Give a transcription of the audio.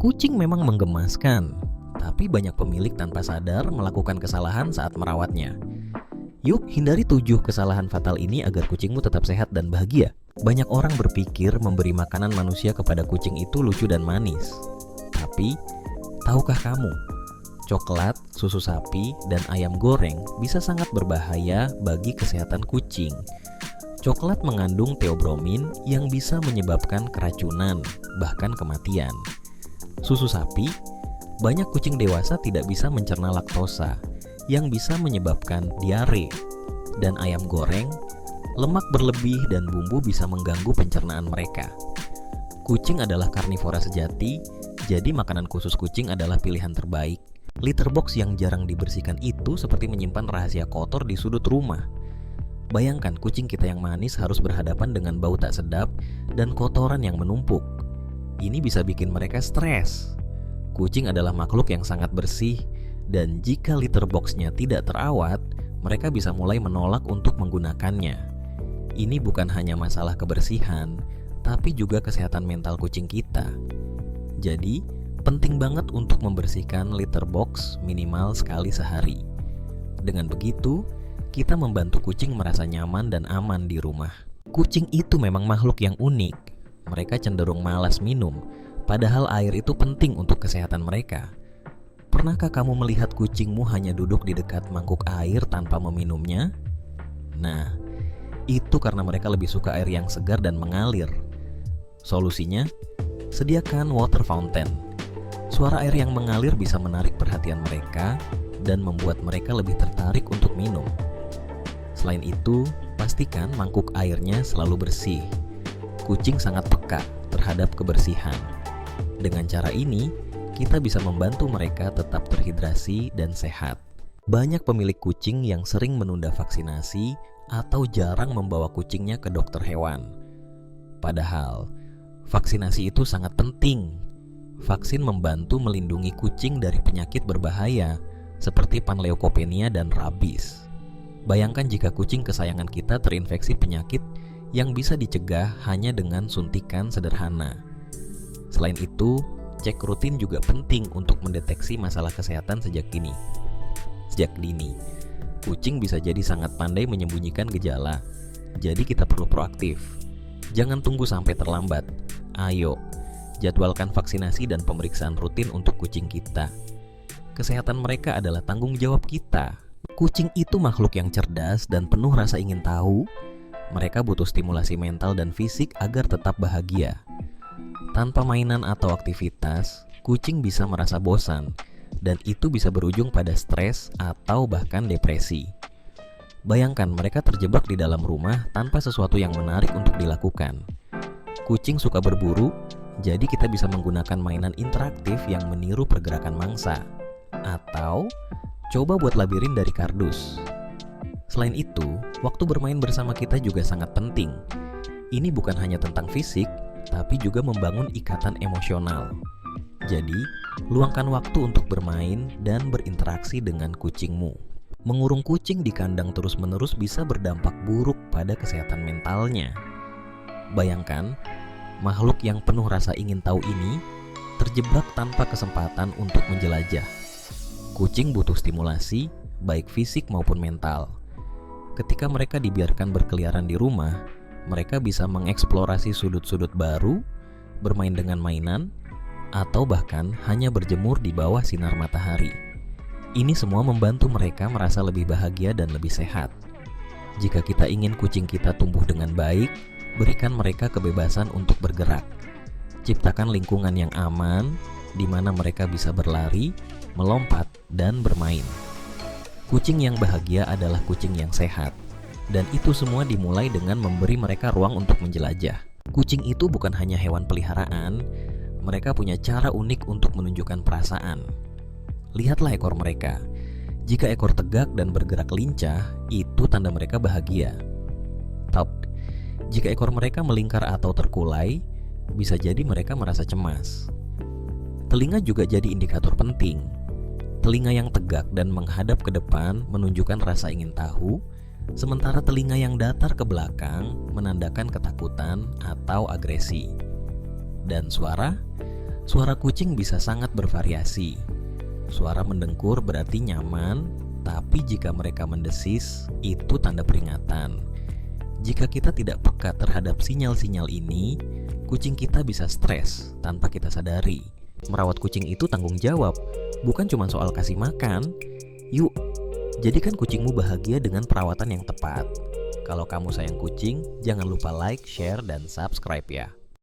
Kucing memang menggemaskan, tapi banyak pemilik tanpa sadar melakukan kesalahan saat merawatnya. Yuk, hindari 7 kesalahan fatal ini agar kucingmu tetap sehat dan bahagia. Banyak orang berpikir memberi makanan manusia kepada kucing itu lucu dan manis. Tapi, tahukah kamu, coklat, susu sapi, dan ayam goreng bisa sangat berbahaya bagi kesehatan kucing. Coklat mengandung theobromine yang bisa menyebabkan keracunan, bahkan kematian. Susu sapi, banyak kucing dewasa tidak bisa mencerna laktosa, yang bisa menyebabkan diare. Dan ayam goreng, lemak berlebih dan bumbu bisa mengganggu pencernaan mereka. Kucing adalah karnivora sejati, jadi makanan khusus kucing adalah pilihan terbaik. Litter box yang jarang dibersihkan itu seperti menyimpan rahasia kotor di sudut rumah. Bayangkan kucing kita yang manis harus berhadapan dengan bau tak sedap dan kotoran yang menumpuk. Ini bisa bikin mereka stres. Kucing adalah makhluk yang sangat bersih, dan jika litter box-nya tidak terawat, mereka bisa mulai menolak untuk menggunakannya. Ini bukan hanya masalah kebersihan, tapi juga kesehatan mental kucing kita. Jadi, penting banget untuk membersihkan litter box minimal sekali sehari. Dengan begitu, kita membantu kucing merasa nyaman dan aman di rumah. Kucing itu memang makhluk yang unik. Mereka cenderung malas minum, padahal air itu penting untuk kesehatan mereka. Pernahkah kamu melihat kucingmu hanya duduk di dekat mangkuk air tanpa meminumnya? Nah, itu karena mereka lebih suka air yang segar dan mengalir. Solusinya, sediakan water fountain. Suara air yang mengalir bisa menarik perhatian mereka dan membuat mereka lebih tertarik untuk minum. Selain itu, pastikan mangkuk airnya selalu bersih. Kucing sangat peka terhadap kebersihan. Dengan cara ini, kita bisa membantu mereka tetap terhidrasi dan sehat. Banyak pemilik kucing yang sering menunda vaksinasi atau jarang membawa kucingnya ke dokter hewan. Padahal, vaksinasi itu sangat penting. Vaksin membantu melindungi kucing dari penyakit berbahaya seperti panleukopenia dan rabies. Bayangkan jika kucing kesayangan kita terinfeksi penyakit yang bisa dicegah hanya dengan suntikan sederhana. Selain itu, cek rutin juga penting untuk mendeteksi masalah kesehatan sejak dini. Kucing bisa jadi sangat pandai menyembunyikan gejala, jadi kita perlu proaktif. Jangan tunggu sampai terlambat. Ayo, jadwalkan vaksinasi dan pemeriksaan rutin untuk kucing kita. Kesehatan mereka adalah tanggung jawab kita. Kucing itu makhluk yang cerdas dan penuh rasa ingin tahu. Mereka butuh stimulasi mental dan fisik agar tetap bahagia. Tanpa mainan atau aktivitas, kucing bisa merasa bosan, dan itu bisa berujung pada stres atau bahkan depresi. Bayangkan mereka terjebak di dalam rumah tanpa sesuatu yang menarik untuk dilakukan. Kucing suka berburu, jadi kita bisa menggunakan mainan interaktif yang meniru pergerakan mangsa. Atau, coba buat labirin dari kardus. Selain itu, waktu bermain bersama kita juga sangat penting. Ini bukan hanya tentang fisik, tapi juga membangun ikatan emosional. Jadi, luangkan waktu untuk bermain dan berinteraksi dengan kucingmu. Mengurung kucing di kandang terus-menerus bisa berdampak buruk pada kesehatan mentalnya. Bayangkan, makhluk yang penuh rasa ingin tahu ini terjebak tanpa kesempatan untuk menjelajah. Kucing butuh stimulasi, baik fisik maupun mental. Ketika mereka dibiarkan berkeliaran di rumah, mereka bisa mengeksplorasi sudut-sudut baru, bermain dengan mainan, atau bahkan hanya berjemur di bawah sinar matahari. Ini semua membantu mereka merasa lebih bahagia dan lebih sehat. Jika kita ingin kucing kita tumbuh dengan baik, berikan mereka kebebasan untuk bergerak. Ciptakan lingkungan yang aman, di mana mereka bisa berlari, melompat, dan bermain. Kucing yang bahagia adalah kucing yang sehat, dan itu semua dimulai dengan memberi mereka ruang untuk menjelajah. Kucing itu bukan hanya hewan peliharaan, mereka punya cara unik untuk menunjukkan perasaan. Lihatlah ekor mereka. Jika ekor tegak dan bergerak lincah, itu tanda mereka bahagia. Jika ekor mereka melingkar atau terkulai, bisa jadi mereka merasa cemas. Telinga juga jadi indikator penting. Telinga yang tegak dan menghadap ke depan menunjukkan rasa ingin tahu, sementara telinga yang datar ke belakang menandakan ketakutan atau agresi. Dan suara? Suara kucing bisa sangat bervariasi. Suara mendengkur berarti nyaman, tapi jika mereka mendesis, itu tanda peringatan. Jika kita tidak peka terhadap sinyal-sinyal ini, kucing kita bisa stres tanpa kita sadari. Merawat kucing itu tanggung jawab, bukan cuma soal kasih makan. Yuk, jadikan kucingmu bahagia dengan perawatan yang tepat. Kalau kamu sayang kucing, jangan lupa like, share, dan subscribe ya.